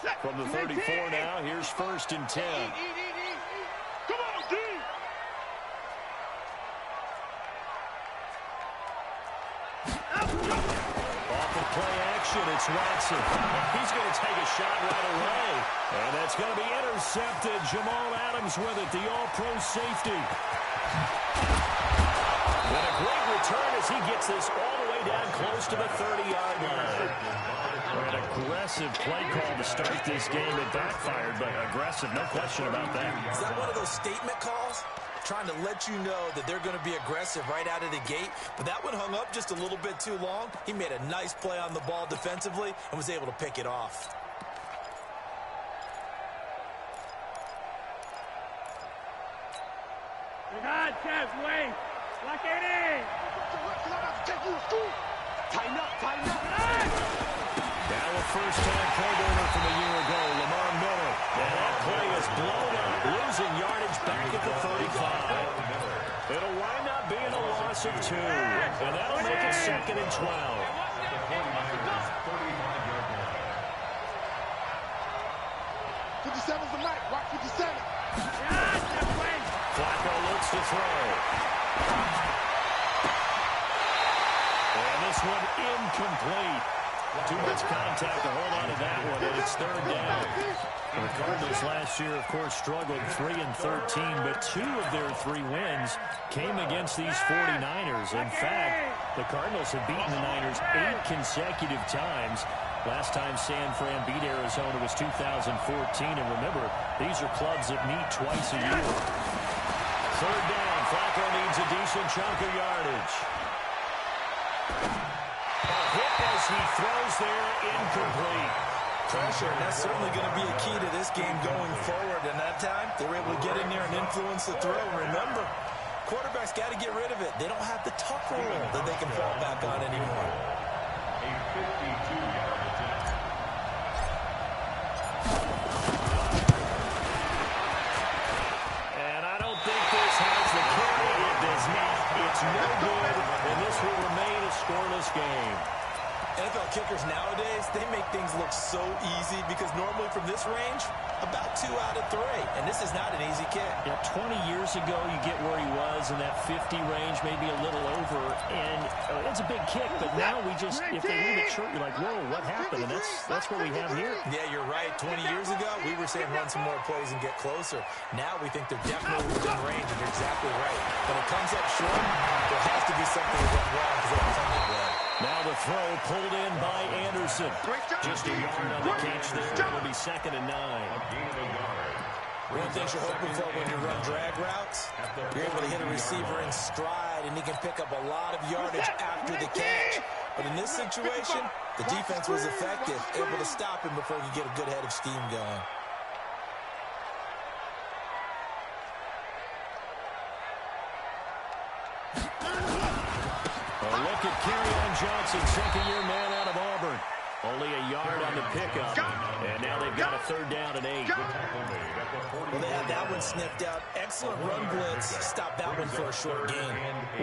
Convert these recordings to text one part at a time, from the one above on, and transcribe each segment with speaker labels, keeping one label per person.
Speaker 1: From the 34 now, here's 1st and 10.
Speaker 2: Come on, D.
Speaker 1: Off of play action, it's Watson. He's going to take a shot right away. And that's going to be intercepted. Jamal Adams with it, the all-pro safety. And a great return as he gets this all the way down close to the 30-yard line. An aggressive play call to start this game. It backfired, but aggressive, no question about that.
Speaker 3: Is that one of those statement calls? Trying to let you know that they're going to be aggressive right out of the gate, but that one hung up just a little bit too long. He made a nice play on the ball defensively and was able to pick it off.
Speaker 2: God, Kev, wait. Lock it in. Tighten up, tighten up.
Speaker 1: Now a first-time Pro Bowler from a year ago, Lamar Miller. And that play is blown up, losing yardage back at the 35. It'll wind up being a loss of 2, and that'll make it 2nd and 12.
Speaker 2: 57's the mic. Watch 57.
Speaker 1: Flacco looks to throw. And this one incomplete. Too much contact to hold on to that one, and it's 3rd down. The Cardinals last year, of course, struggled 3-13, but 2 of their 3 wins came against these 49ers. In fact, the Cardinals have beaten the Niners 8 consecutive times. Last time San Fran beat Arizona was 2014, and remember, these are clubs that meet twice a year. 3rd down, Flacco needs a decent chunk of yardage. Hit as he throws there, incomplete.
Speaker 3: Pressure, and that's certainly going to be a key to this game going forward. And that time, they were able to get in there and influence the throw. Remember, quarterbacks got to get rid of it. They don't have the tuck rule that they can fall back on anymore.
Speaker 4: A 52-yard attempt.
Speaker 1: And I don't think this has the carry. It does not. It's no good, and this will remain a scoreless game.
Speaker 3: NFL kickers nowadays, they make things look so easy because normally from this range, about 2 out of 3. And this is not an easy kick.
Speaker 1: Yeah, 20 years ago, you get where he was in that 50 range, maybe a little over, and it's a big kick. But now we just, if they leave it short, you're like, whoa, what happened? And that's what we have here.
Speaker 3: Yeah, you're right. 20 years ago, we were saying run some more plays and get closer. Now we think they're definitely within range, and you're exactly right. When it comes up short, there has to be something that went wrong because they have plenty of blood.
Speaker 1: Now the throw pulled in by Anderson. Just a yard on the catch there. It'll be 2nd and 9.
Speaker 3: One thing you're hoping for when you run drag routes, you're able to hit a receiver in stride, and he can pick up a lot of yardage after the catch. But in this situation, the defense was effective, able to stop him before he could get a good head of steam going.
Speaker 1: Look at Kerryon Johnson, second-year man out of Auburn. Only a yard on the pickup, and now they've got a 3rd down and 8.
Speaker 3: Well, they had that one sniffed out. Excellent run blitz. Stop that one for a short gain.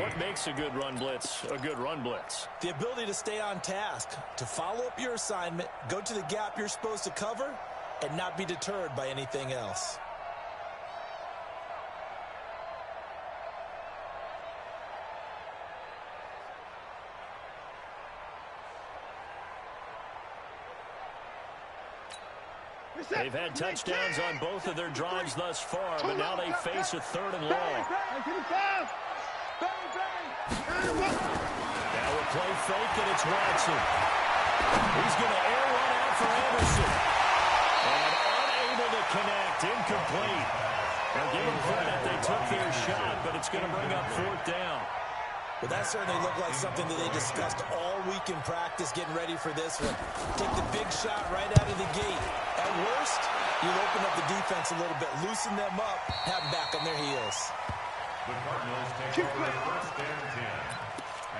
Speaker 1: What makes a good run blitz a good run blitz?
Speaker 3: The ability to stay on task, to follow up your assignment, go to the gap you're supposed to cover, and not be deterred by anything else.
Speaker 1: They've had touchdowns on both of their drives thus far, but now they face a 3rd and long. Now a play fake, and it's Watson. He's going to air one out for Anderson. And unable to connect, incomplete. Now give them credit, they took their shot, but it's going to bring up 4th down.
Speaker 3: Well, that certainly looked like something that they discussed all week in practice, getting ready for this one. Take the big shot right out of the gate. At worst, you'll open up the defense a little bit, loosen them up, have them back on their heels.
Speaker 4: The Cardinals take over 1st and 10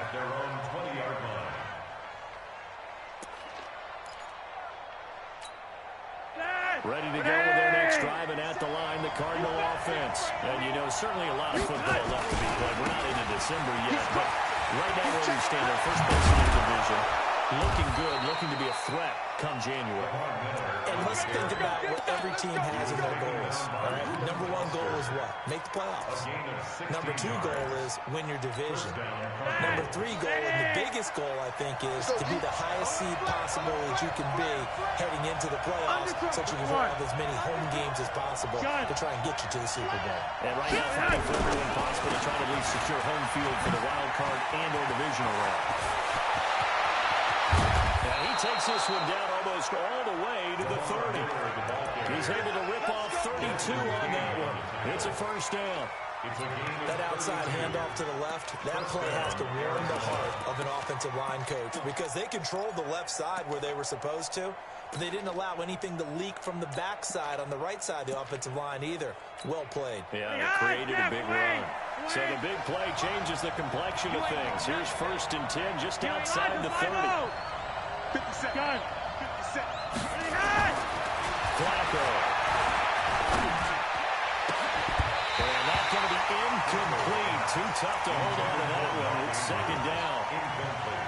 Speaker 4: at their own 20-yard line.
Speaker 1: Ready to go with their next drive, and at the line, the Cardinal offense. And, you know, certainly a lot of football left to be played. We're not into December yet, but right now where we stand, our first place in the division, looking good, looking to be a threat come January.
Speaker 3: And let's think about what every team has in their goals. All right? Number one goal is what? Make the playoffs. Number two goal is win your division. Number three goal, and the biggest goal, I think, is to be the highest seed possible that you can be heading into the playoffs so that you can have as many home games as possible to try and get you to the Super Bowl.
Speaker 1: And right now, fighting for everyone possible to try to at least secure home field for the wild card and or divisional round. And he takes this one down almost all the way to the 30. He's able to rip off 32 on that one. It's a first down.
Speaker 3: That outside handoff to the left, that play has to warm the heart of an offensive line coach because they controlled the left side where they were supposed to, but they didn't allow anything to leak from the backside on the right side of the offensive line either. Well played.
Speaker 1: Yeah, they created a big run. So the big play changes the complexion of things. Here's 1st and 10 just outside the 30.
Speaker 2: 50 seconds. 50 seconds.
Speaker 1: Flacco. And that's going to be incomplete. Too tough to hold on to that one. It's 2nd down.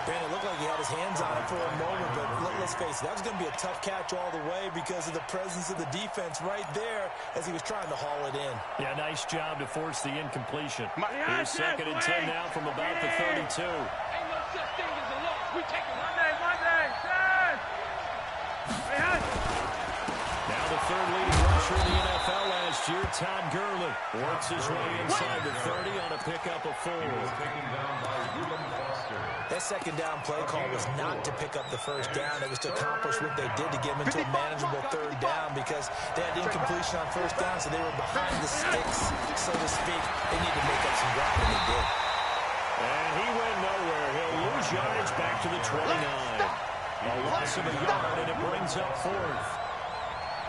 Speaker 3: Man, it looked like he had his hands on it for a moment, but let's face it, that was going to be a tough catch all the way because of the presence of the defense right there as he was trying to haul it in.
Speaker 1: Yeah, nice job to force the incompletion. Here's 2nd and 10 now from about the 32.
Speaker 2: Ain't no such thing as a loss. We take it Monday.
Speaker 1: Now the 3rd leading rusher in the NFL last year, Todd Gurley, works his way inside the 30 on a pickup of 4.
Speaker 3: That 2nd down play call was not to pick up the 1st down. It was to accomplish what they did to get them into a manageable 3rd down because they had incompletion on 1st down, so they were behind the sticks, so to speak. They need to make up some ground, and they did.
Speaker 1: And he went nowhere. He'll lose yards back to the 29. A loss of a yard, and it brings up 4th.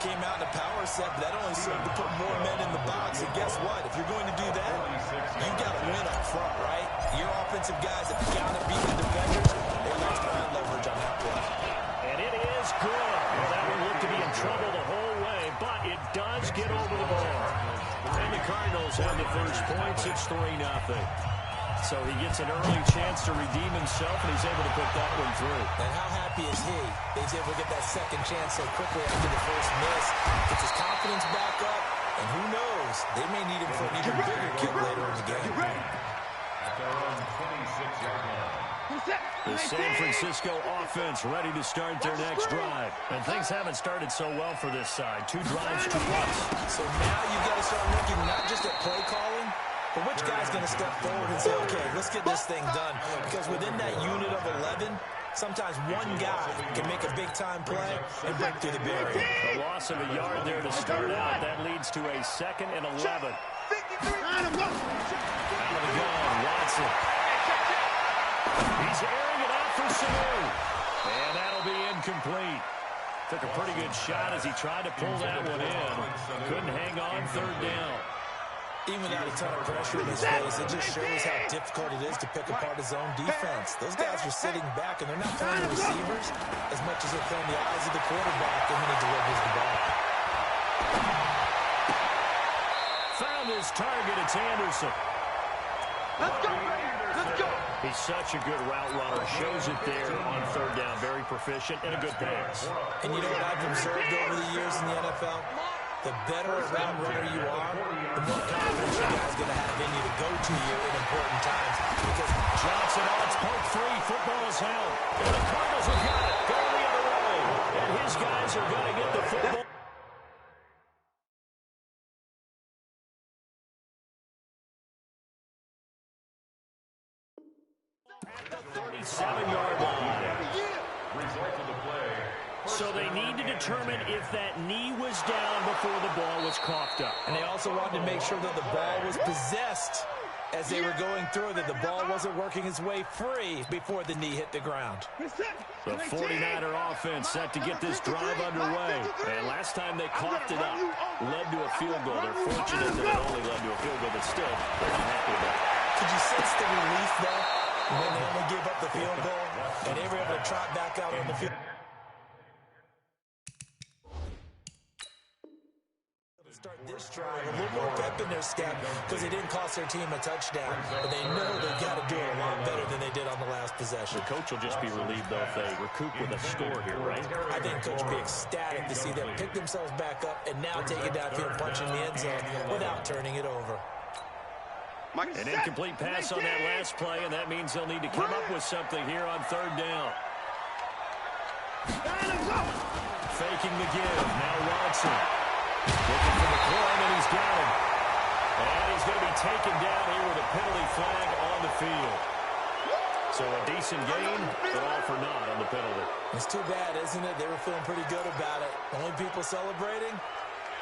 Speaker 3: Came out in a power set, but that only served to put more men in the box. And guess what? If you're going to do that, you've got to win up front, right? Your offensive guys have got to beat the defenders. They lost ground leverage on that play.
Speaker 1: And it is good. Well, that one looked to be in trouble the whole way, but it does get over the bar. And the Cardinals have the first points. It's 3-0. So he gets an early chance to redeem himself, and he's able to put that one through.
Speaker 3: And how happy is he that he's able to get that second chance so quickly after the first miss? Gets his confidence back up, and who knows, they may need him for an even bigger kick later in the game.
Speaker 4: At their own 26-yard line.
Speaker 1: The San Francisco offense ready to start their next drive. And things haven't started so well for this side. 2 drives, 2 punts.
Speaker 3: So now you've got to start looking not just at play calling, but which guy's going to step forward and say, okay, let's get this thing done? Because within that unit of 11, sometimes one guy can make a big-time play and break through the barrier.
Speaker 1: A loss of a yard there to start out. That leads to a 2nd and 11. Out of the gun, Watson. He's airing it out for Sanu. And that'll be incomplete. Took a pretty good shot as he tried to pull that one in. Couldn't hang on 3rd down.
Speaker 3: Even without a ton of pressure in his face, it just shows how difficult it is to pick apart his own defense. Those guys are sitting back, and they're not playing the receivers as much as they're playing the eyes of the quarterback when he delivers the ball.
Speaker 1: Found his target. It's Anderson.
Speaker 2: Let's go, baby. Let's go.
Speaker 1: He's such a good route runner. Shows it there on 3rd down. Very proficient and a good pass.
Speaker 3: And you know what I've observed over the years in the NFL? The better a route runner you are, the more confidence your guy's going to have in you to go to you in important times. Because
Speaker 1: Johnson on its point 3. Football is held. And the Cardinals have got it. Going the other way. And his guys are going to get the football. 37-yard line.
Speaker 4: Result of the play.
Speaker 1: So they need to determine if that knee was down before the ball was coughed up.
Speaker 3: And they also wanted to make sure that the ball was possessed as they were going through, that the ball wasn't working its way free before the knee hit the ground.
Speaker 1: The 49er offense set to get this drive underway. And last time they coughed it up, led to a field goal. They're fortunate that it only led to a field goal, but still, they're not happy about it.
Speaker 3: Could you sense the relief, though, when they only gave up the field goal and they were able to trot back out on the field? start this drive a little more pep in their step because they didn't cost their team a touchdown, but they know they've got to do it a lot better than they did on the last possession.
Speaker 1: The coach will just be relieved, though, if they recoup with a score here, right?
Speaker 3: I think Coach will be ecstatic to see them pick themselves back up and now take it downfield, punching the end zone without turning it over.
Speaker 1: An incomplete pass on that last play, and that means they'll need to come up with something here on third down. Faking the give. Now Watson. Looking for the corner, and he's got him. And he's going to be taken down here with a penalty flag on the field. So a decent gain, but all for naught on the penalty.
Speaker 3: It's too bad, isn't it? They were feeling pretty good about it. Only people celebrating,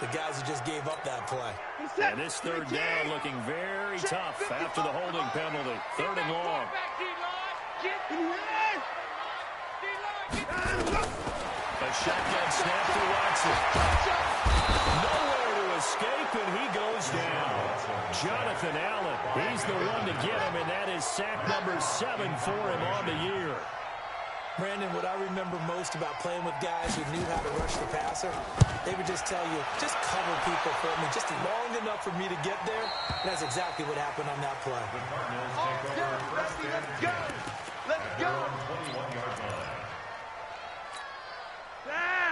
Speaker 3: the guys who just gave up that play.
Speaker 1: And this third down looking very tough after the holding penalty. Third and long. A shotgun snap to Watson. Nowhere to escape, and he goes down. Jonathan Allen, he's the one to get him, and that is sack number 7 for him on the year.
Speaker 3: Brandon, what I remember most about playing with guys who knew how to rush the passer, they would just tell you, just cover people for me, just long enough for me to get there. And that's exactly what happened on that play.
Speaker 2: Let's go! Let's go!
Speaker 4: 21-yard line.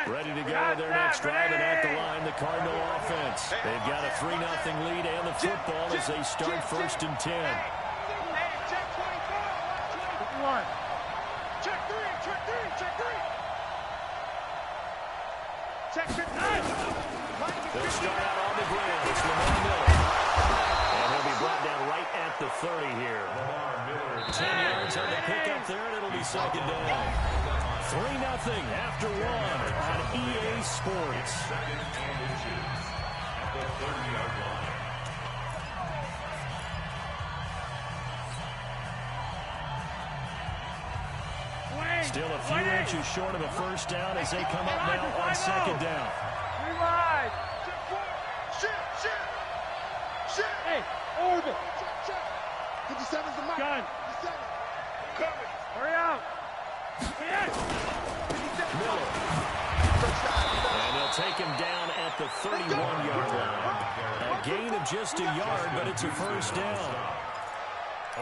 Speaker 1: Ready to go with their next drive, and at the line, the Cardinal offense. They've got a 3-0 lead and the football as they start 1st and 10.
Speaker 2: Check 24. Check 3. Check 15.
Speaker 1: They'll start out on the ground. It's Lamar Miller. And he'll be brought down right at the 30 here. 10 yards on the pickup there, and it'll be second down. 3-0 after 1 on EA Sports.
Speaker 4: Second and inches at the 30-yard line.
Speaker 1: Still a few inches short of a first down as they come up now on second down.
Speaker 2: Rewind. Shit. Hey, orbit. 57's the mark. Gun. 57. Coming. Hurry up.
Speaker 1: Miller. And they'll take him down at the 31-yard line. A gain of just a yard, but it's a first down.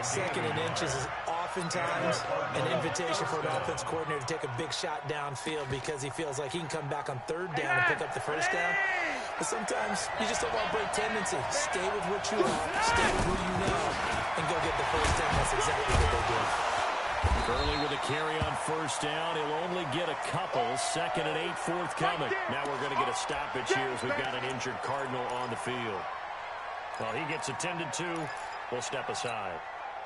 Speaker 3: Second and inches is oftentimes an invitation for an offense coordinator to take a big shot downfield because he feels like he can come back on third down and pick up the first down. But sometimes you just don't want to break tendency. Stay with what you are, stay with who you know, and go get the first down. That's exactly what they did.
Speaker 1: Gurley with a carry on first down. He'll only get a couple. 2nd and 8 forthcoming. Now we're going to get a stoppage here as we've got an injured Cardinal on the field. Well, he gets attended to. We'll step aside.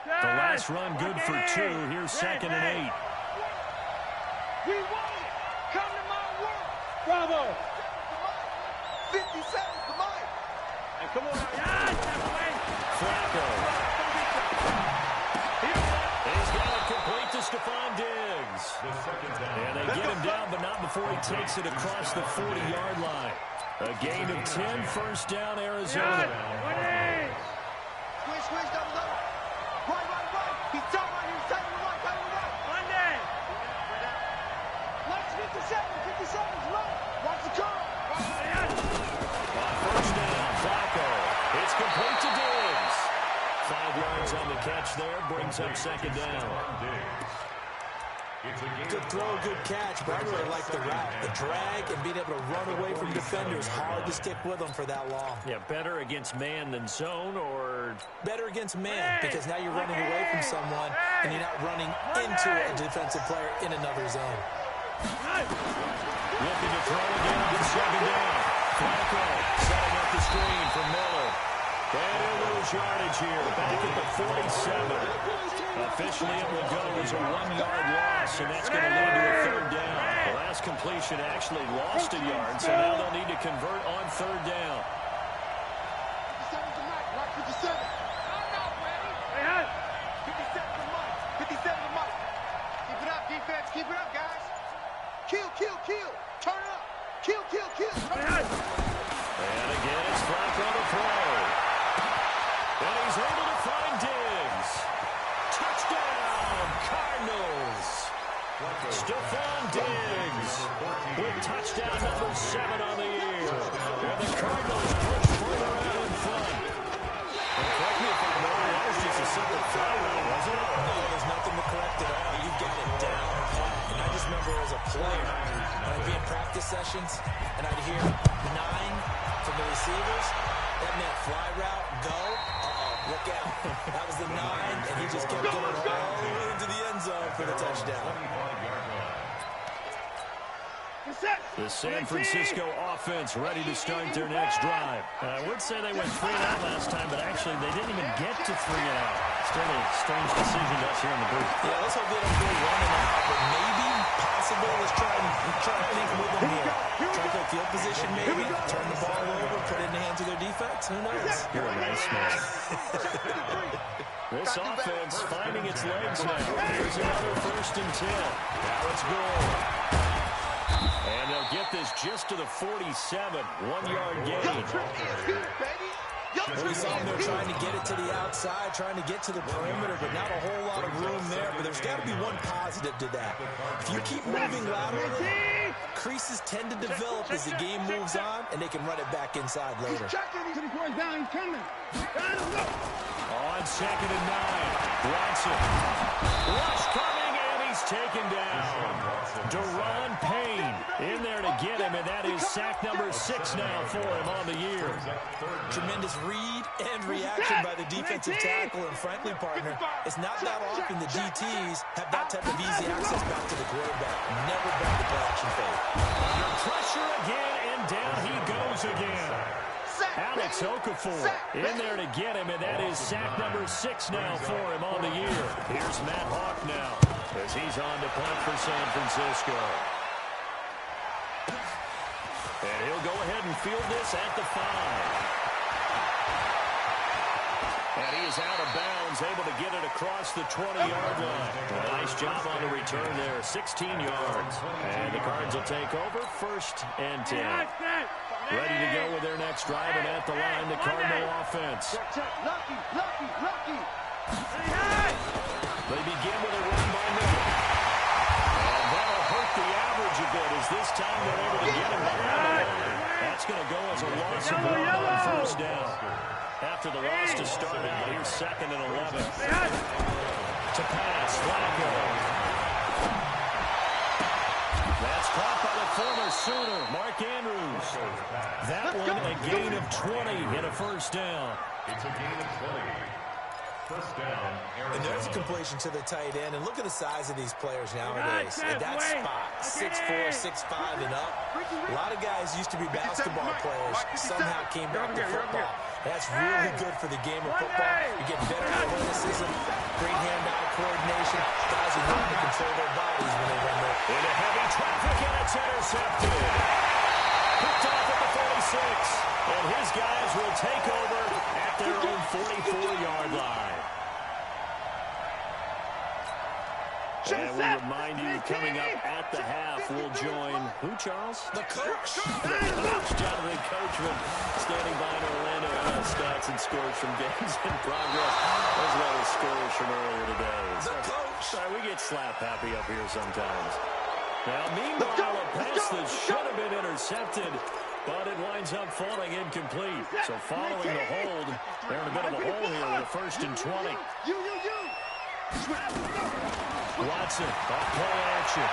Speaker 1: The last run good for 2. Here's 2nd and 8.
Speaker 2: We want it. Come to my world. Bravo. 57's the mic. And come on.
Speaker 1: Flacco. He's got it complete to Stephon Diggs. And they get him down, but not before he takes it across the 40-yard line. A gain of 10, first down, Arizona.
Speaker 2: Squish, double. Right. He's top right. He's taking the right. Monday. Let's 57's right. Watch the curve.
Speaker 1: On first down, Flacco. It's complete to Diggs. 5 yards on the catch there, brings up second down.
Speaker 3: Good throw, good catch, but I really like the route. The drag and being able to run away from defenders. Hard to stick with them for that long.
Speaker 1: Yeah, better against man than zone, or
Speaker 3: better against man, because now you're running away from someone and you're not running into a defensive player in another zone.
Speaker 1: Looking to throw again on second down. Flacco setting up the screen for Miller. And he'll lose yardage here, back at the 47. Officially, it will go as a 1-yard loss, and that's going to lead to a third down. The last completion actually lost a yard, so now they'll need to convert on third down.
Speaker 2: 57's the mic. Right, 57. I'm not ready. 57's the mic. 57's the mic. Keep it up, defense. Keep it up, guys. Kill. Turn it up. Kill. Turn it up.
Speaker 1: And again, it's Flacco to throw. And he's able to find Diggs. Touchdown, Cardinals. Stephon Diggs with touchdown number 7 on the year. And the Cardinals push further out in front. And correct me if I'm wrong, that was just a simple fly route, wasn't it?
Speaker 3: No, there's nothing to correct at all. You got it down pat. And I just remember as a player, when I'd be in practice sessions, and I'd hear 9 from the receivers. That meant fly route, go. Look out. That was the 9, and he just kept going all the way into the end zone for the touchdown.
Speaker 1: The San Francisco offense ready to start their next drive. I would say they went 3 and out last time, but actually they didn't even get to 3 and out. Still a strange decision to us here in the booth.
Speaker 3: Yeah, let's hope they don't go 1 and out, but maybe, possible, let's try to think with them here. Try to play field position maybe, turn the ball over, put it in the hands of their defense. Who knows?
Speaker 1: You're a nice man. This offense finding its legs now. Here's another 1st and 10. Now it's goal. And they'll get this just to the 47. 1-yard gain.
Speaker 3: Well, we saw them there trying to get it to the outside, trying to get to the perimeter, but not a whole lot of room there. But there's got to be one positive to that. If you keep moving laterally, creases tend to develop as the game moves on, and they can run it back inside later.
Speaker 1: On 2nd and 9. Watson. Rush coming, and he's taken down. Deron Payne in there to get him, and that is sack number 6 now for him on the year.
Speaker 3: Tremendous read and reaction by the defensive tackle, and frankly, partner, it's not that often the DTs have that type of easy access back to the quarterback. Never back the play action fade.
Speaker 1: Under pressure again, and down he goes again. Alex Okafor in there to get him, and that is sack number 6 now for him on the year. Here's Matt Hawk now as he's on to punt for San Francisco. And he'll go ahead and field this at the 5. And he is out of bounds, able to get it across the 20-yard line. Nice job on the return there, 16 yards. And the Cards will take over, 1st and 10. Ready to go with their next drive, and at the line, the Cardinal offense. They begin with a run by Miller. And that'll hurt the average a bit as this time they're able to get him behind the line. That's going to go as a loss of 1 on 1st down. After the loss to start it, here's 2nd and 11. To pass, Flacco. That's caught by the former Sooner, Mark Andrews. That one a gain of 20 and a 1st down.
Speaker 4: It's a gain of 20. 1st down,
Speaker 3: And there's a completion to the tight end. And look at the size of these players nowadays. At that spot, 6'4", 6'5", and up. A lot of guys used to be basketball players, somehow came back to football. That's really good for the game of football. You get better athleticism, great hand-eye coordination. Guys who know how to control their bodies when they run their...
Speaker 1: Into heavy traffic, and it's intercepted. Picked off at the 46. And his guys will take over at their own 44-yard line. And we remind you, coming up at the half, we'll join who, Charles?
Speaker 3: The coach.
Speaker 1: The coach, Jonathan Coachman, standing by in Orlando. Stats and scores from games in progress, as well as scores from earlier today.
Speaker 3: The coach.
Speaker 1: Sorry, we get slap happy up here sometimes. Now, meanwhile, a pass that should have been intercepted, but it winds up falling incomplete. So following the hold, they're in a bit of a hole here with a 1st and 20. Watson, off play action.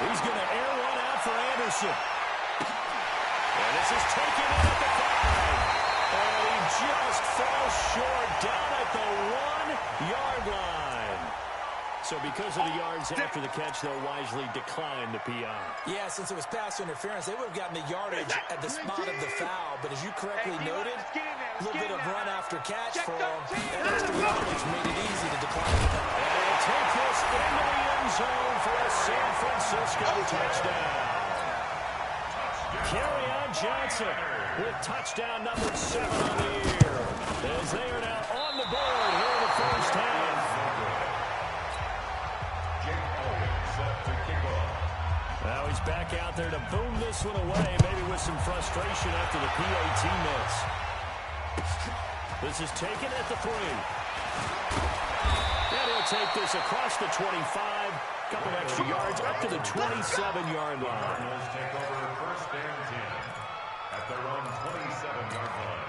Speaker 1: He's going to air one out for Anderson. And this is taken in at the 5. And he just falls short down at the 1-yard line. So because of the yards after the catch, they'll wisely decline the PI.
Speaker 3: Yeah, since it was pass interference, they would have gotten the yardage at the spot of the foul. But as you correctly noted, a little bit of run after catch for them. That extra yardage made it easy to decline the penalty.
Speaker 1: And they'll take this into the end zone for a San Francisco touchdown. Kerryon Johnson with touchdown number 7 on the year. As they are now on the board here in the 1st half. Now he's back out there to boom this one away, maybe with some frustration after the PAT miss. This is taken at the 3. And able to take this across the 25, a couple extra yards up to the 27-yard line.
Speaker 4: Cardinals take over first and 10 at their own 27-yard line.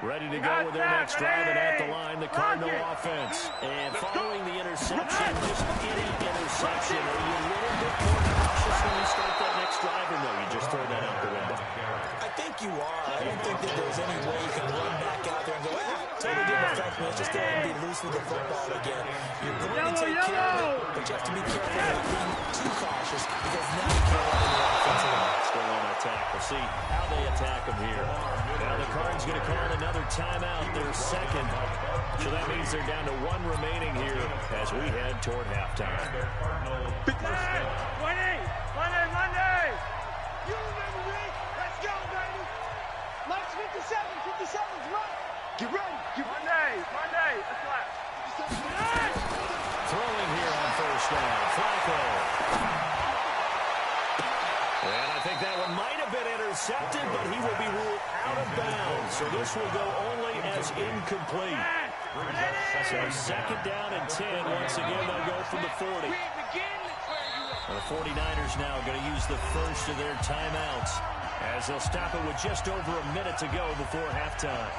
Speaker 1: Ready to go with their next drive, and at the line, the Cardinal offense. And following the interception, just any interception, are you a little bit more cautious when you start that next drive, or no, you just throw that out the window?
Speaker 3: I think you are. I don't think that there's any way you can run back out there and go, totally didn't affect me. Let's just go ahead and be loose with the football again. You're going to take care of it, but you have to be careful not being too cautious because now you can't run the offensive line.
Speaker 1: Still on attack. We'll see how they attack them here. Now the Cardinals going to call another timeout, their second. So that means they're down to one remaining here as we head toward halftime.
Speaker 2: Monday! You remember me? Let's go, baby! March 57, 57's right! Get ready! Monday! Let's go!
Speaker 1: Throwing here on first down, Flacco. And I think that one might have been intercepted, but he will be ruled out of bounds. So this will go only as incomplete. So second down and 10. Once again, they'll go from the 40. The 49ers now going to use the first of their timeouts as they'll stop it with just over a minute to go before halftime.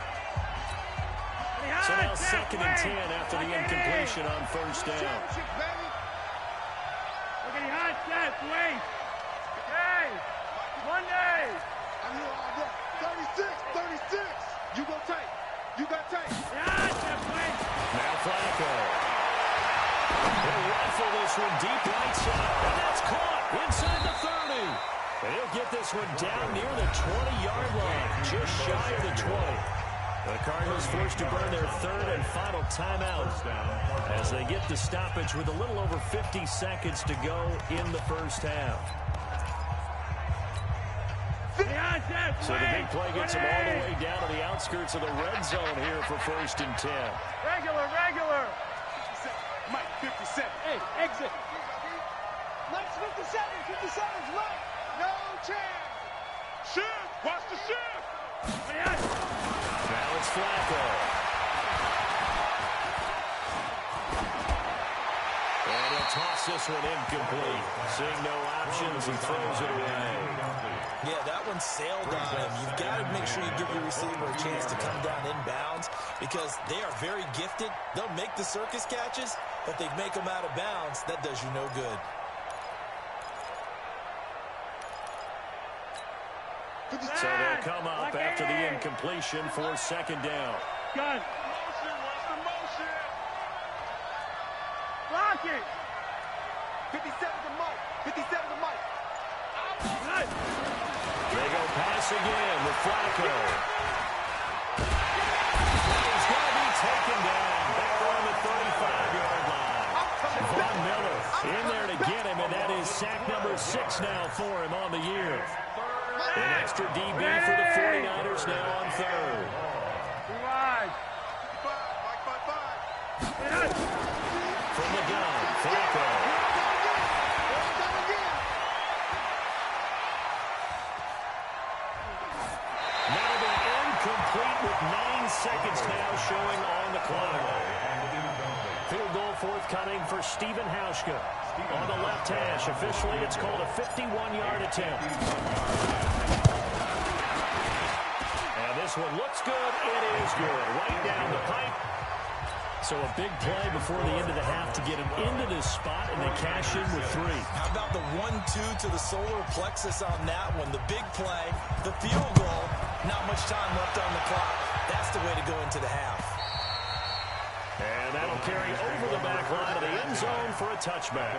Speaker 1: So now second and 10 after the incompletion on first down.
Speaker 2: Monday! I'm here all day. 36! You got tape.
Speaker 1: Now Flacco. He'll rifle this one deep right side, and that's caught inside the 30. And he'll get this one down near the 20-yard line, just shy of the 20. The Cardinals forced to burn their third and final timeout as they get the stoppage with a little over 50 seconds to go in the first half. So the big play gets him all the way down to the outskirts of the red zone here for first and 10.
Speaker 2: Regular. Mike, 57. Hey, exit. Mike's 57. 57's right. No chance. Shift. Watch the shift.
Speaker 1: Now it's Flacco. And he'll toss this one incomplete. Seeing no options, he throws it away.
Speaker 3: Yeah, that one sailed on him. You've got to make sure you give your receiver a chance to come down inbounds because they are very gifted. They'll make the circus catches, but they make them out of bounds. That does you no good.
Speaker 1: So they'll come up after the incompletion for second down.
Speaker 2: Gun. Motion, watch the motion. Block it. 57 to Mike. 57 to Mike.
Speaker 1: They go pass again with Flacco. He's going to be taken down back on the 35-yard line. Von Miller in there to get him, and that is sack number 6 now for him on the year. An extra DB for the 49ers now on third. From the gun, Flacco. That'll be incomplete with 9 seconds now showing on the clock. Field goal forthcoming for Stephen Hauschka. On the left hash, officially it's called a 51-yard attempt. And this one looks good. It is good. Right down the pipe. So a big play before the end of the half to get him into this spot, and they cash in with 3.
Speaker 3: How about the 1-2 to the solar plexus on that one? The big play, the field goal, not much time left on the clock. That's the way to go into the half.
Speaker 1: And that'll carry over the back line of the end zone for a touchback.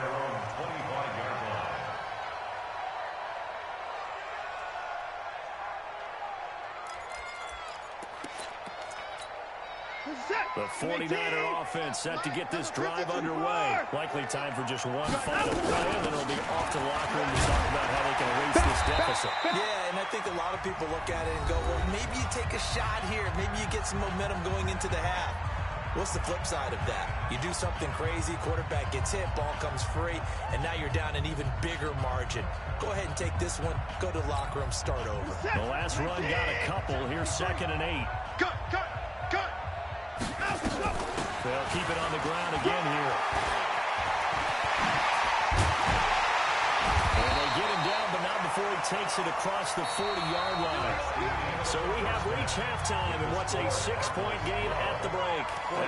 Speaker 1: The 49er offense set to get this drive underway. Likely time for just one final play, and then it'll be off to the locker room to talk about how they can erase this deficit.
Speaker 3: Yeah, and I think a lot of people look at it and go, well, maybe you take a shot here. Maybe you get some momentum going into the half. What's the flip side of that? You do something crazy, quarterback gets hit, ball comes free, and now you're down an even bigger margin. Go ahead and take this one, go to the locker room, start over.
Speaker 1: The last run got a couple. Here's 2nd and 8.
Speaker 2: Cut.
Speaker 1: They'll keep it on the ground again here. And they get him down, but not before he takes it across the 40-yard line. So we have reached halftime in what's a 6-point game at the break.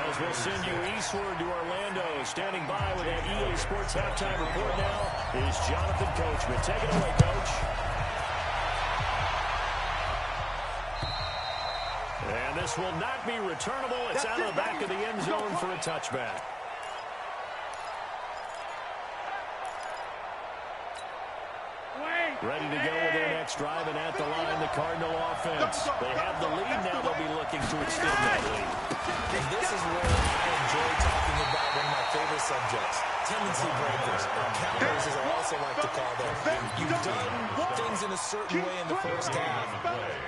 Speaker 1: As we'll send you eastward to Orlando. Standing by with that EA Sports halftime report now is Jonathan Coachman. Take it away, Coach. And this will not be returnable. It's out of the back of the end zone for a touchback. Ready to go with their next drive, and at the line, the Cardinal offense. They have the lead now. They'll be looking to extend that lead.
Speaker 3: And this is where I enjoy talking about one of my favorite subjects, tendency breakers, or counters as I also like to call them. You've done things in a certain way in the first half,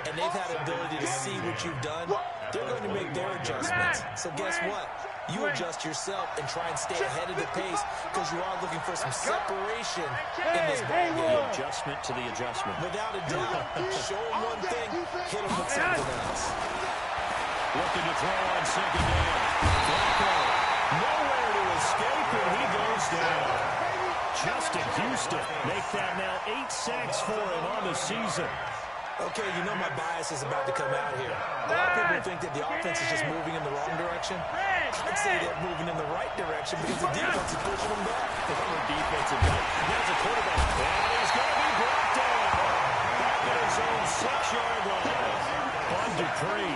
Speaker 3: and they've had ability to see what you've done. They're going to make their adjustments. So guess what? You adjust yourself and try and stay ahead of the pace because you are looking for some separation in this ball game.
Speaker 1: Adjustment to the adjustment.
Speaker 3: Without a doubt, show them one thing, hit them with something else.
Speaker 1: Looking to throw on 2nd down. Flacco, nowhere to escape, and he goes down. Justin Houston, make that now 8 sacks for him on the season.
Speaker 3: Okay, you know my bias is about to come out here. A lot of people think that the offense is just moving in the wrong direction. I'd say they're moving in the right direction because the defense is pushing them back.
Speaker 1: The defensive guy. There's a quarterback. And he's going to be brought down. Back at his own 6-yard line. On Dupree,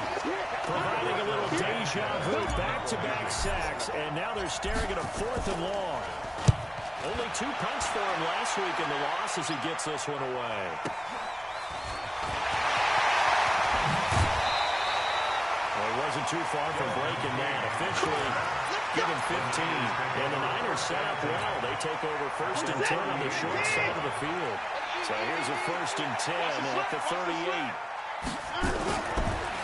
Speaker 1: providing a little deja vu. Back-to-back sacks. And now they're staring at a 4th and long. Only 2 punts for him last week in the loss as he gets this one away. Wasn't too far from breaking that. Officially given 15. And the Niners set up well. They take over 1st and 10 on the short side of the field. So here's a 1st and 10 at the 38.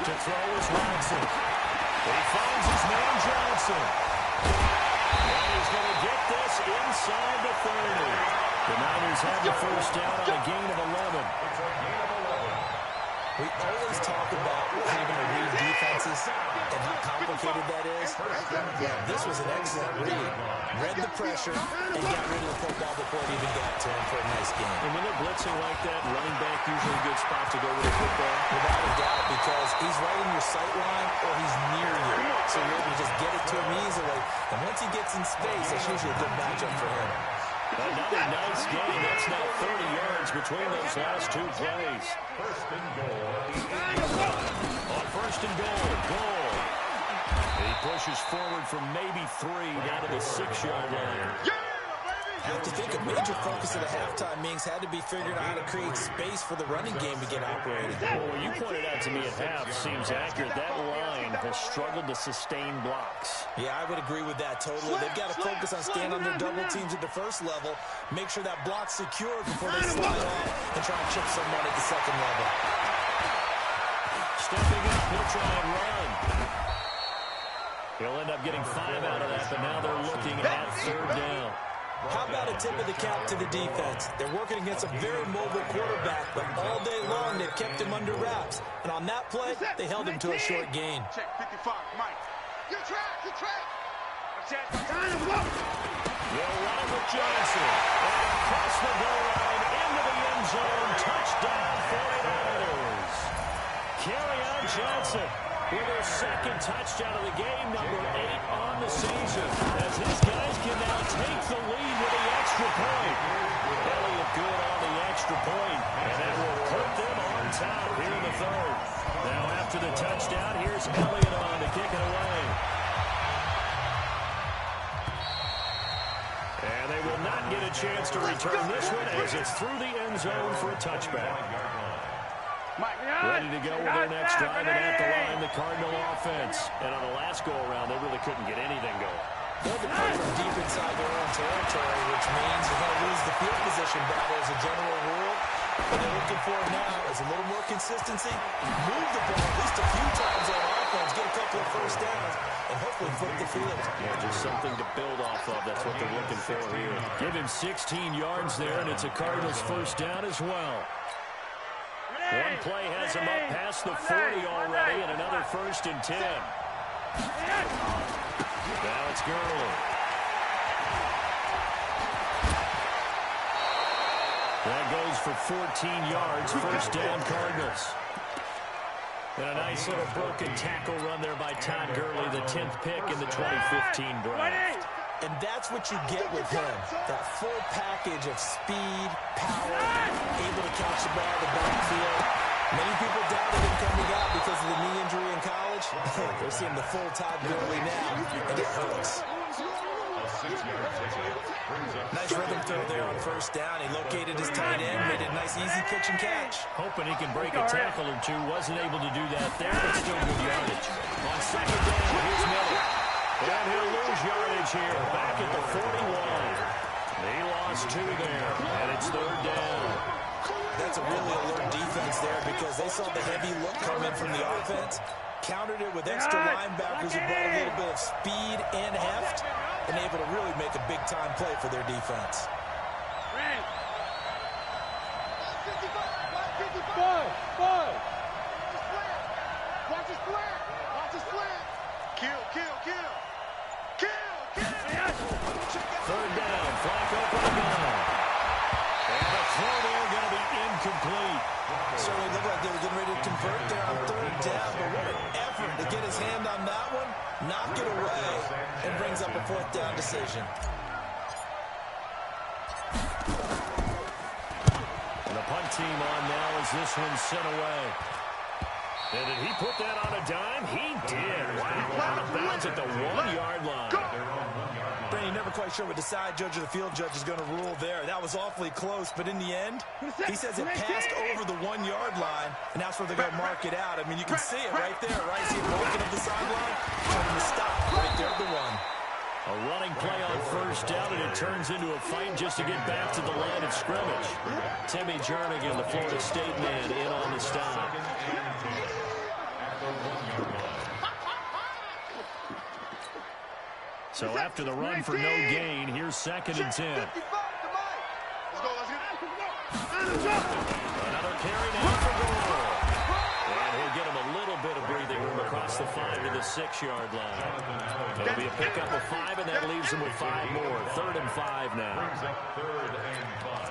Speaker 1: To throw is Watson. He finds his man Johnson. And he's going to get this inside the 30. The Niners have the 1st down on a gain of 11.
Speaker 3: We always talk about having to read defenses and how complicated that is. This was an excellent read. Read the pressure and got rid of the football before it even got to him for a nice game.
Speaker 1: And when they're blitzing like that, running back usually a good spot to go with the football.
Speaker 3: Without a doubt, because he's right in your sight line or he's near you. So you're able to just get it to him easily. And once he gets in space, that's usually a good matchup for him.
Speaker 1: Another nice game. That's now 30 yards between those last 2 plays.
Speaker 4: 1st and goal.
Speaker 1: On 1st and goal. He pushes forward from maybe 3 down to the 6-yard line.
Speaker 3: I have to think a major focus of the halftime meetings had to be figuring out how to create space for the running game to get operating.
Speaker 1: Well, what you pointed out to me at half seems accurate. That line has struggled to sustain blocks.
Speaker 3: Yeah, I would agree with that totally. They've got to focus on staying on their double teams at the 1st level, make sure that block's secure before they slide off and try and chip someone at the 2nd level.
Speaker 1: Stepping up, he'll try and run. He'll end up getting 5 out of that, but now they're looking at 3rd down.
Speaker 3: How about a tip of the cap to the defense? They're working against a very mobile quarterback, but all day long they've kept him under wraps. And on that play, they held him to a short gain.
Speaker 2: Check 55, Mike. Good track.
Speaker 1: They'll run with Johnson. And across the goal line, into the end zone. Touchdown, 49ers. Kerryon Johnson with his 2nd touchdown of the game, number 8 on the season. As his guys can now take the lead with the extra point. Elliott good on the extra point, and that will put them on top here in the 3rd. Now after the touchdown, here's Elliott on to kick it away. And they will not get a chance to return this one as it's through the end zone for a touchback. Ready to go with their next drive, and at the line, the Cardinal offense. And on the last go-around, they really couldn't get anything going.
Speaker 3: They're to play from deep inside their own territory, which means you're going to lose the field position battle as a general rule. What they're looking for now is a little more consistency, move the ball at least a few times on offense, offense, get a couple of first downs, and hopefully flip the field.
Speaker 1: Yeah, just something to build off of. That's what they're looking for here. Give him 16 yards there, and it's a Cardinals first down as well. One play has him up past the 40 already, and another 1st and 10. Now it's Gurley. That goes for 14 yards, first down Cardinals. And a nice little broken tackle run there by Todd Gurley, the 10th pick in the 2015 draft.
Speaker 3: And that's what you get with him, that full package of speed, power, able to catch the ball in the backfield. Many people doubted him coming out because of the knee injury in college. They're seeing the full Todd Gurley now, and it hurts. Nice rhythm throw there on first down. He located his tight end, made it a nice, easy pitch and catch.
Speaker 1: Hoping he can break a tackle or two. Wasn't able to do that there, but still good yardage. On second down, here's Miller. And he'll lose yardage here, back at the 41. He lost 2 there, and it's third down.
Speaker 3: That's a really alert defense there because they saw the heavy look come in from the offense, countered it with extra linebackers who brought a little bit of speed and heft, and able to really make a big-time play for their defense.
Speaker 2: Watch his slant. Watch his slant. Kill.
Speaker 1: Third down, Flacco for the gun. And the throw there going to be incomplete.
Speaker 3: Certainly looked like they were getting ready to convert there on third down, but what an effort to get his hand on that one, knock it away, and brings up a 4th down decision.
Speaker 1: And the punt team on now as this one's sent away. And did he put that on a dime? He did. Wow, out of bounds at the 1-yard line.
Speaker 3: Brandon, you're never quite sure what the side judge or the field judge is going to rule there. That was awfully close, but in the end, he says it passed over the 1-yard line, and that's where they're going to mark it out. I mean, you can see it right there, right? See it walking up the sideline, trying to stop right there at the 1.
Speaker 1: A running play on first down, and it turns into a fight just to get back to the line of scrimmage. Timmy Jernigan, the Florida State man, in on the stop. So after the run for no gain, here's 2nd and 10. Another carry now for Gurley. And he'll get him a little bit of breathing room across the 5 to the 6-yard line. It'll be a pickup of 5, and that leaves him with 5 more. 3rd and 5 now.
Speaker 4: Brings up 3rd and 5.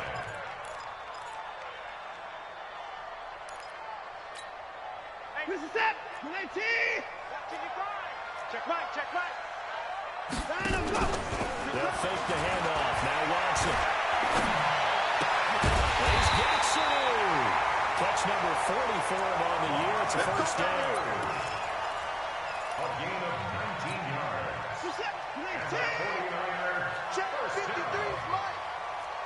Speaker 2: Check right.
Speaker 1: They'll fake the handoff. Now Watson. He's Jackson. Catch number 40 for him on the year. It's a first down.
Speaker 4: A gain of 19 yards. And the 49er.
Speaker 2: Check 53, Mike.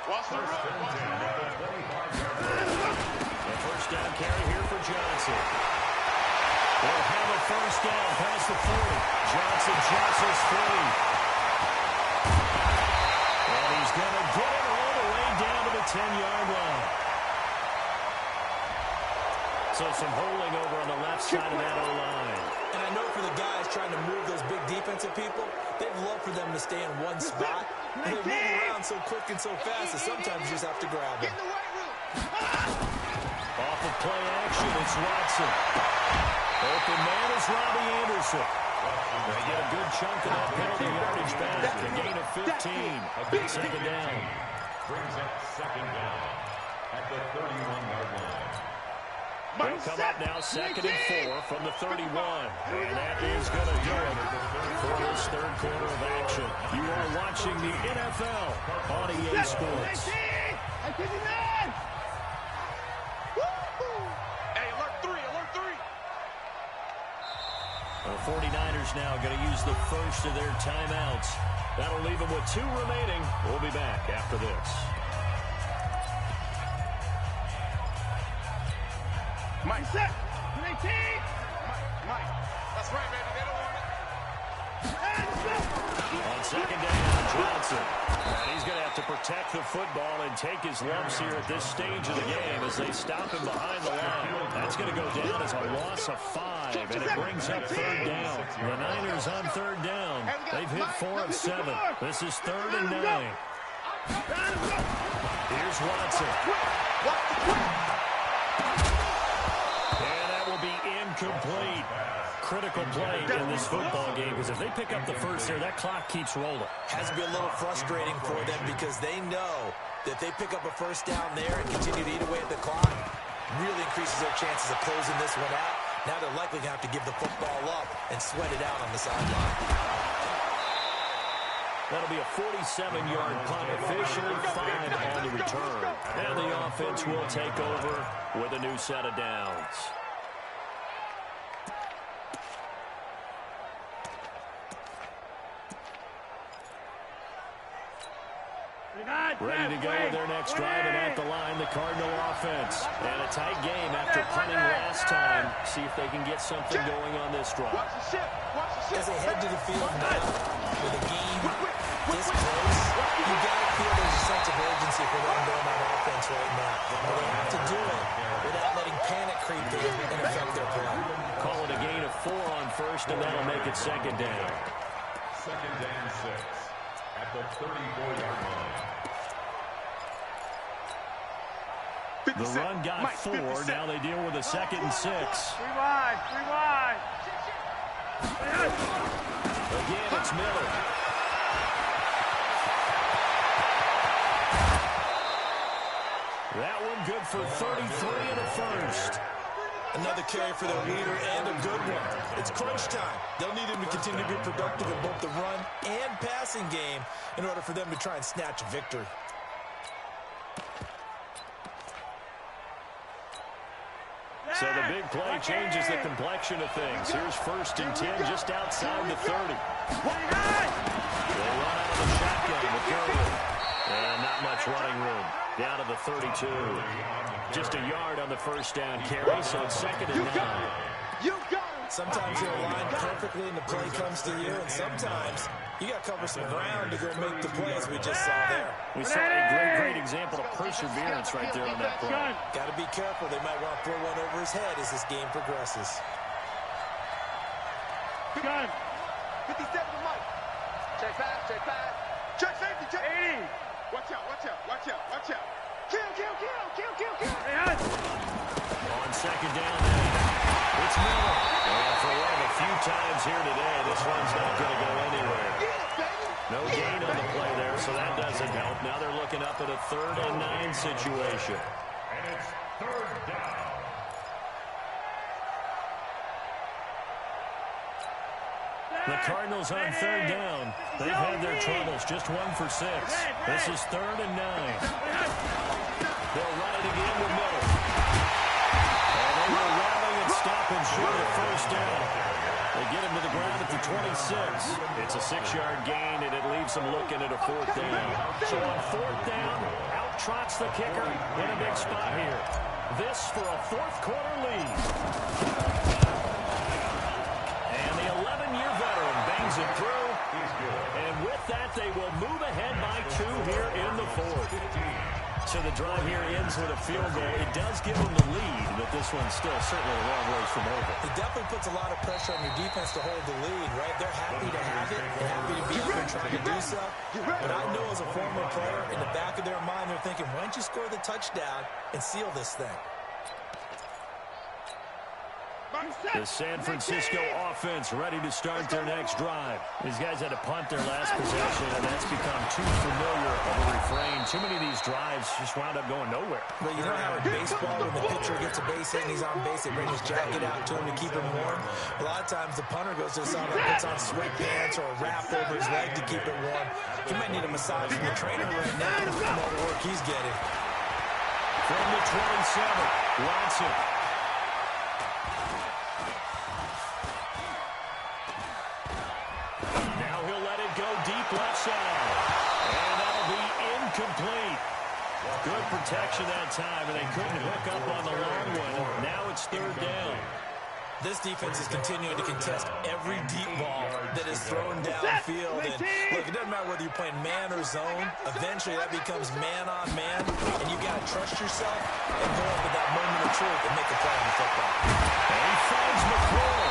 Speaker 2: Watch the run.
Speaker 4: First and 10 at the 25-yard line.
Speaker 1: A first down carry here for Johnson. They'll have a first down past the 40. Johnson jostles free. And he's going to get it all the way down to the 10-yard line. So some holding over on the left side of that O-line.
Speaker 3: And I know for the guys trying to move those big defensive people, they'd love for them to stay in one spot. And they move around so quick and so fast that sometimes you just have to grab them.
Speaker 1: Off of play action, it's Watson. Open man is Robbie Anderson. They get a good chunk of that penalty yardage back. A gain of 15. A big 2nd down.
Speaker 4: Brings up 2nd down at the 31-yard line.
Speaker 1: They'll come up now 2nd and 4 from the 31. And that is going to do it for this 3rd quarter of action. You are watching the NFL on EA Sports. The 49ers now going to use the first of their timeouts. That'll leave them with 2 remaining. We'll be back after this.
Speaker 2: Mike, set. Mike, that's right, baby. They don't want it.
Speaker 1: On second down, Johnson. And he's going to have to protect the football and take his lumps here at this stage of the game as they stop him behind the line. That's going to go down as a loss of 5, and it brings up third down. The Niners on third down. They've hit 4 of 7. This is 3rd and 9. Here's Watson. And that will be incomplete. Critical play in this football game, because if they pick up the first there, that clock keeps rolling.
Speaker 3: Has to be a little frustrating for them because they know that they pick up a first down there and continue to eat away at the clock, really increases their chances of closing this one out. Now they're likely going to have to give the football up and sweat it out on the sideline.
Speaker 1: That'll be a 47-yard punt, officially 5 on the return. And the offense will take over with a new set of downs. Ready to go with their next drive, and at the line, the Cardinal offense. And a tight game after punting last time. See if they can get something going on this drive.
Speaker 3: As they head to the field now, with a game this close, you got to feel there's a sense of urgency for them going on offense right now. But they have to do it without letting panic creep in and affect their play.
Speaker 1: Call it a gain of 4 on first, and that'll make it second down.
Speaker 4: Second and 6 at the 34-yard line.
Speaker 1: The run got 4. Now they deal with a 2nd and 6.
Speaker 2: Rewind.
Speaker 1: Again, it's Miller. That one good for 33 and a first.
Speaker 3: Another carry for their leader and a good one. It's crunch time. They'll need him to continue to be productive in both the run and passing game in order for them to try and snatch a victory.
Speaker 1: So the big play changes the complexion of things. Here's 1st and 10 just outside the 30. They run out of the shotgun with Gurley. And not much running room. Down to the 32. Just a yard on the first down carry, so it's 2nd and 9.
Speaker 3: Sometimes you're aligned perfectly and the play comes to you, and sometimes you got to cover some ground to go make the play, as we just saw there.
Speaker 1: We saw a great example of perseverance right there on that play.
Speaker 3: Got to be careful. They might want to throw one over his head as this game progresses.
Speaker 2: Gun. 57 to Mike. Check back. Check safety, check. 80. Watch out. Kill.
Speaker 1: On second down, it's Miller. And for one of the few times here today, this one's not going to go anywhere. No gain on the play there, so that doesn't help. Now they're looking up at a 3rd and 9 situation.
Speaker 4: And it's 3rd down.
Speaker 1: The Cardinals on 3rd down. They've had their troubles, just 1 for 6. This is 3rd and 9. They'll run it again with Miller. And they will rally and stop him short of first down. They get him to the ground at the 26. It's a 6-yard gain, and it leaves them looking at a 4th down. So on 4th down, out trots the kicker in a big spot here. This for a 4th quarter lead. And the 11-year veteran bangs it through. And with that, they will move ahead by 2 here in the 4th. So the drive here ends with a field goal. It does give them the lead, but this one's still certainly a long ways from over.
Speaker 3: It definitely puts a lot of pressure on your defense to hold the lead, right? They're happy to have it. They're happy to be out there trying to do so. But I know as a former player, in the back of their mind, they're thinking, why don't you score the touchdown and seal this thing?
Speaker 1: The San Francisco offense ready to start their next drive. These guys had to punt their last possession, and that's become too familiar of a refrain. Too many of these drives just wound up going nowhere.
Speaker 3: But you know how in baseball, when the pitcher gets a base hit and he's on base, they bring his jacket out to him to keep him warm. A lot of times the punter goes to the sideline, puts on sweatpants or a wrap over his leg to keep it warm. He might need a massage from the trainer right now from all the work he's getting.
Speaker 1: From the 27, Watson. Left side. And that'll be incomplete. Good protection that time, and they couldn't hook up on the long one. Now it's 3rd down.
Speaker 3: This defense is continuing to contest every deep ball that is thrown downfield. And look, it doesn't matter whether you're playing man or zone. Eventually, that becomes man on man, and you got to trust yourself and go up with that moment of truth and make a play on the football.
Speaker 1: And he finds McCoy.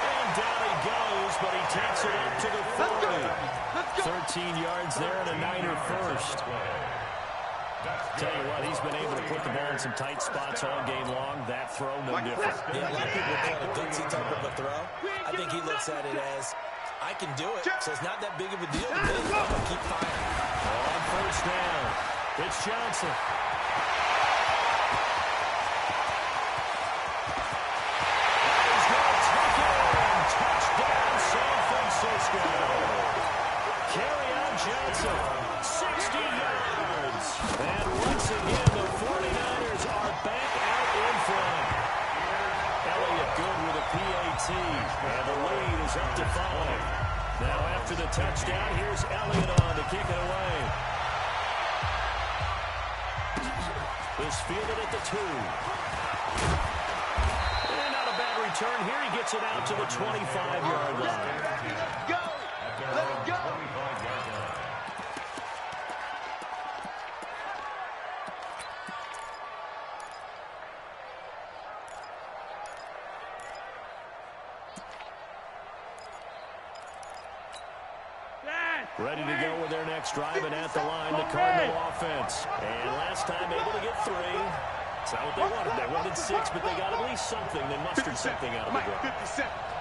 Speaker 1: And down he goes, but he takes it up to the 40. 13 yards there and a Niner first. Tell you what, he's been able to put the ball in some tight spots all game long. That throw, no different.
Speaker 3: Yeah, a lot of people call it a gutsy type of a throw. I think he looks at it as, I can do it, so it's not that big of a deal to me. I'm going to keep firing.
Speaker 1: On first down, it's Johnson. He's going to take it in. Touchdown, San Francisco. Carry on Johnson, 60 yards. And once again, the 49ers are back out in front. Elliott good with a PAT. And the lead is up to 5. Now after the touchdown, here's Elliott on to kick it away. Is fielded at the 2. And not a bad return here. He gets it out to the 25-yard line.
Speaker 2: Go! Let it go!
Speaker 1: Ready to go with their next drive, and at the line, the Cardinal offense. And last time able to get 3. It's not what they wanted. They wanted 6, but they got at least something. They mustered something out of the drive.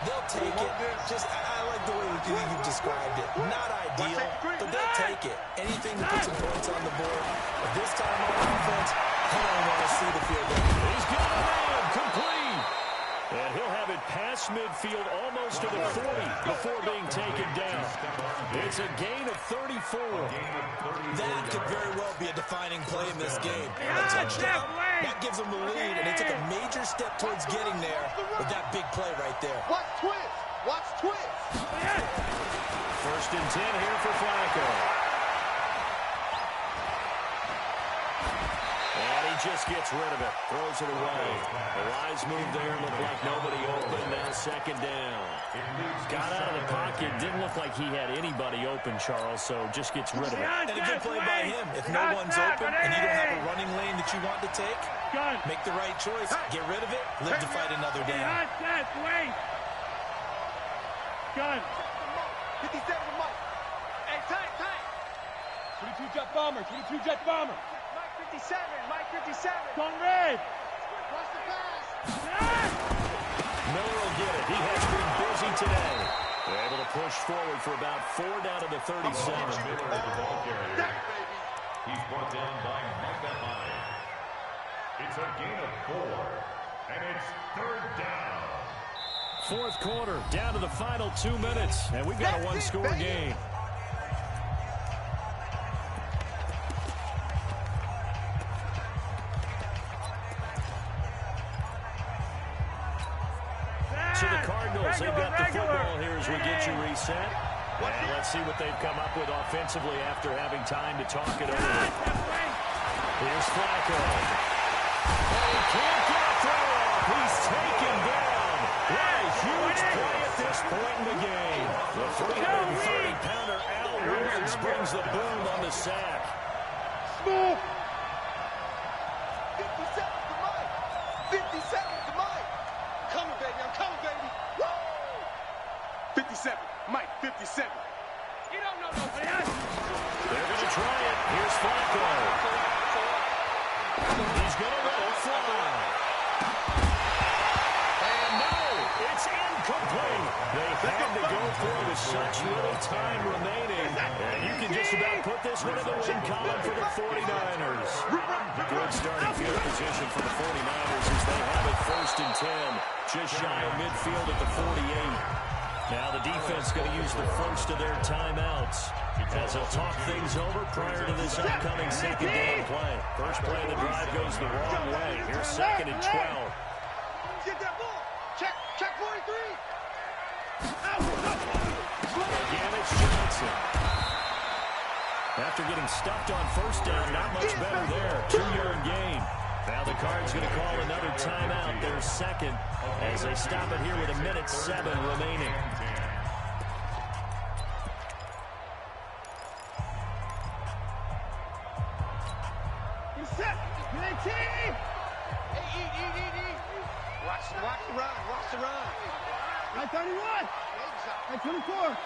Speaker 3: They'll take it. I like the way you described it. Not ideal, but they'll take it. Anything to put some points on the board. But this time on offense, I don't want to see the field goal.
Speaker 1: He's got a man, complete. And he'll have it past midfield almost to the 40 before being taken down. It's a gain of 34.
Speaker 3: That could very well be a defining play in this game. A touchdown, that gives them the lead, and they took a major step towards getting there with that big play right there.
Speaker 2: Watch twist! Watch twist!
Speaker 1: First and 10 here for Flacco. And he just gets rid of it. Throws it away. The wise move there. Looked like nobody open. Now second down. Got out of the pocket. Didn't look like he had anybody open, Charles, so just gets rid of it.
Speaker 3: And a good play by him. If no one's open and you don't have a running lane that you want to take, make the right choice. Get rid of it. Live to fight another down.
Speaker 2: Gun. 57 to Mike. Hey, tight.
Speaker 5: 22 jet bomber. 22 jet bomber.
Speaker 2: Mike 57. Mike 57.
Speaker 5: Gone red.
Speaker 2: Watch the pass.
Speaker 1: Miller will get it. He has been busy today. They're able to push forward for about 4 down to the 37.
Speaker 4: Miller is the ball carrier. He's brought down by Micah Hyde. It's a gain of 4, and it's third down.
Speaker 1: Fourth quarter, down to the final 2 minutes, and we've got a one-score game. So the Cardinals, they've got the football here as we get you reset. And let's see what they've come up with offensively after having time to talk it over. Here's Flacco. And he can't get a throw off. He's taken down. What a huge play at this point in the game. The 330-pounder Al Woods brings the boom on the sack.
Speaker 2: 57 to Mike. 57 to Mike. Coming, baby. I'm coming, baby. Woo! 57. Mike, 57. You don't know nobody else.
Speaker 1: They're going to try it. Here's Flacco. He's going to let it fly. And no, it's incomplete. They had to go for it with such little time remaining. And you can just about put this one in the win column for the 49ers. Good starting field position for the 49ers as they have it first and 10. Just shy of midfield at the 48. Now the defense going to use the first of their timeouts as they'll talk things over prior to this upcoming second down play. First play of the drive goes the wrong way. Here's second and 12.
Speaker 2: Get that ball. Check 43.
Speaker 1: Again, it's Johnson. After getting stuffed on first down, not much better there. 2-yard gain. Now the Cards going to call another timeout, their second, as they stop it here with 1:07 remaining.
Speaker 2: Set. Eat. Watch the run. Watch the run. 931. 924.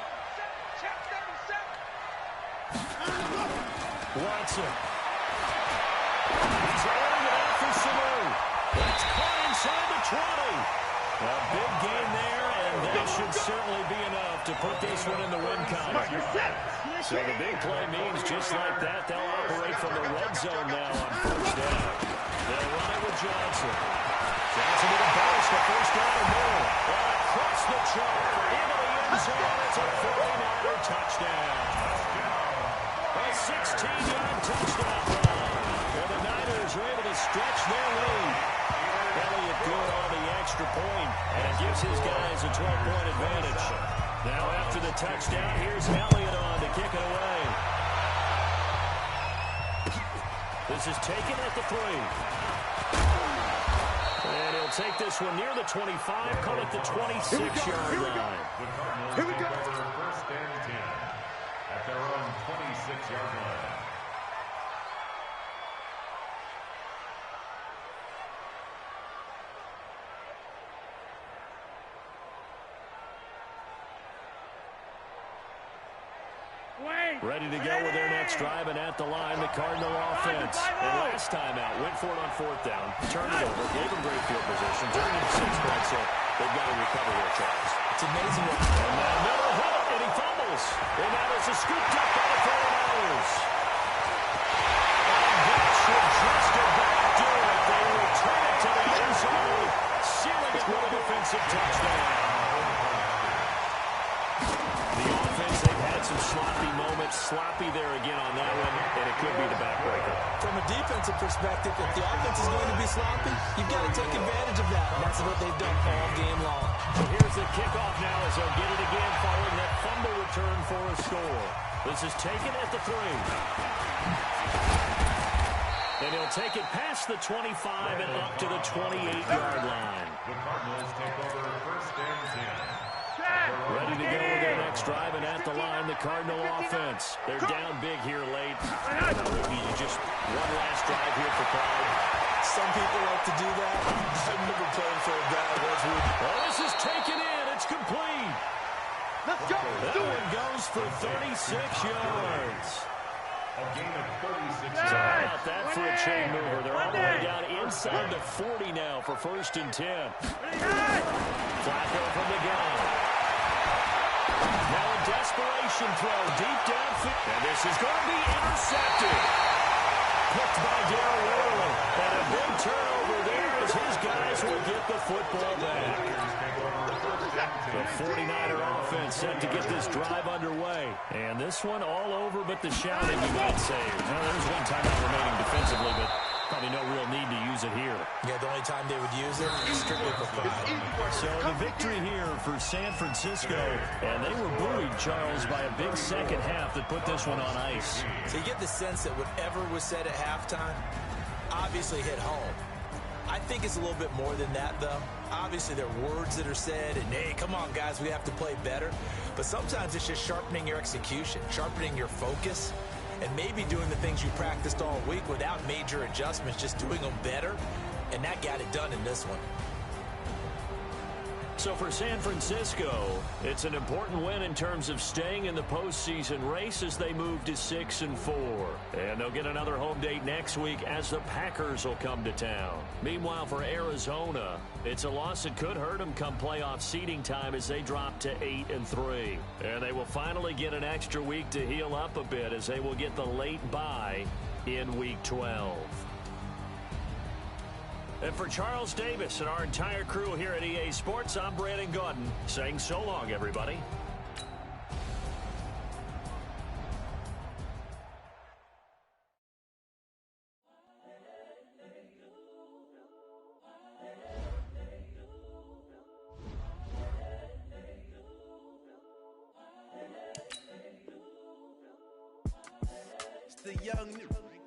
Speaker 2: Check 37.
Speaker 1: Watson. He's holding it out for Sanu. It's caught inside the 20. A big gain there, and that should certainly be enough to put this one in the win column. So the big play means just like that, they'll operate from the red zone now on first down. They'll run it with Johnson. Johnson with a burst, a first down and more. Across the chalk, into the end zone. It's a 49er touchdown. A 16-yard touchdown run. Well, the Niners are able to stretch their lead. Elliott good on the extra point, and it gives his guys a 12-point advantage. Now after the touchdown, here's Elliott on to kick it away. This is taken at the 3. And he'll take this one near the 25, call it the 26-yard line.
Speaker 4: Here we go. First and 10 at their own 26-yard line.
Speaker 1: Ready to go with their next drive, and at the line, the Cardinal offense. And last time out, went for it on fourth down, turned it over, gave them great field position, turned it into 6 points, so they've got to recover here, Charles.
Speaker 3: It's amazing what...
Speaker 1: And now middle hit, and he fumbles. And now there's a scooped up by the 49ers. And that should just about do it. They return it to the end zone, sealing it with a defensive touchdown. The offense, they've had some sloppy moments. Sloppy there again on that one, and it could be the backbreaker.
Speaker 3: From a defensive perspective, if the offense is going to be sloppy, you've got to take advantage of that. And that's what they've done all game long.
Speaker 1: So here's the kickoff now as they'll get it again following that fumble return for a score. This is taken at the 3. And he'll take it past the 25 and up to the 28-yard line.
Speaker 4: The Cardinals take over first and 10.
Speaker 1: Ready to go with their next drive, and at the line, the Cardinal offense. They're down big here late. Just one last drive here for Pride.
Speaker 3: Some people like to do that. I've never played for a guy that's
Speaker 1: well, this is taken in. It's complete.
Speaker 2: Let's go.
Speaker 1: That one goes for 36 yards.
Speaker 4: A gain of 36
Speaker 1: So how
Speaker 4: yards.
Speaker 1: about that for a chain mover? They're all the way down inside the 40 now for first and 10. Flacco from the gun. Now a desperation throw deep downfield. And this is going to be intercepted. Picked by Darrell Worley. And a big turnover there as his guys will get the football back. The 49er offense set to get this drive underway. And this one all over but the shouting, you might say. Well, there's one timeout remaining defensively, but probably no real need to use it here.
Speaker 3: Yeah, the only time they would use it is strictly for pride.
Speaker 1: So the victory here for San Francisco, and they were buoyed, Charles, by a big second half that put this one on ice.
Speaker 3: So you get the sense that whatever was said at halftime obviously hit home. I think it's a little bit more than that, though. Obviously, there are words that are said, and, hey, come on, guys, we have to play better. But sometimes it's just sharpening your execution, sharpening your focus, and maybe doing the things you practiced all week without major adjustments, just doing them better, and that got it done in this one.
Speaker 1: So for San Francisco, it's an important win in terms of staying in the postseason race as they move to 6-4. And they'll get another home date next week as the Packers will come to town. Meanwhile, for Arizona, it's a loss that could hurt them come playoff seeding time as they drop to 8-3. And they will finally get an extra week to heal up a bit as they will get the late bye in Week 12. And for Charles Davis and our entire crew here at EA Sports, I'm Brandon Gaudin saying so long, everybody.
Speaker 2: It's the young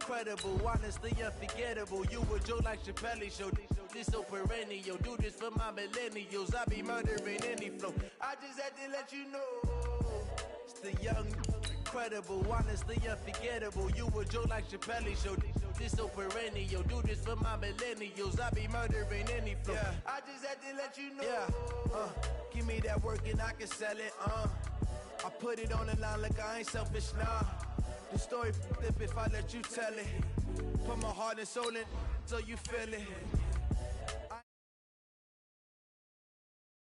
Speaker 6: incredible, honestly unforgettable. You a joke like Chappelle Show. This so perennial. Do this for my millennials. I be murdering any flow. I just had to let you know. It's the young, incredible, honestly unforgettable. You a joke like Chappelle Show. This so perennial. Do this for my millennials. I be murdering any flow. Yeah. I just had to let you know. Yeah. Give me that work and I can sell it. I put it on the line like I ain't selfish, nah. The story flip if I let you tell it. Put my heart and soul in so you feel it.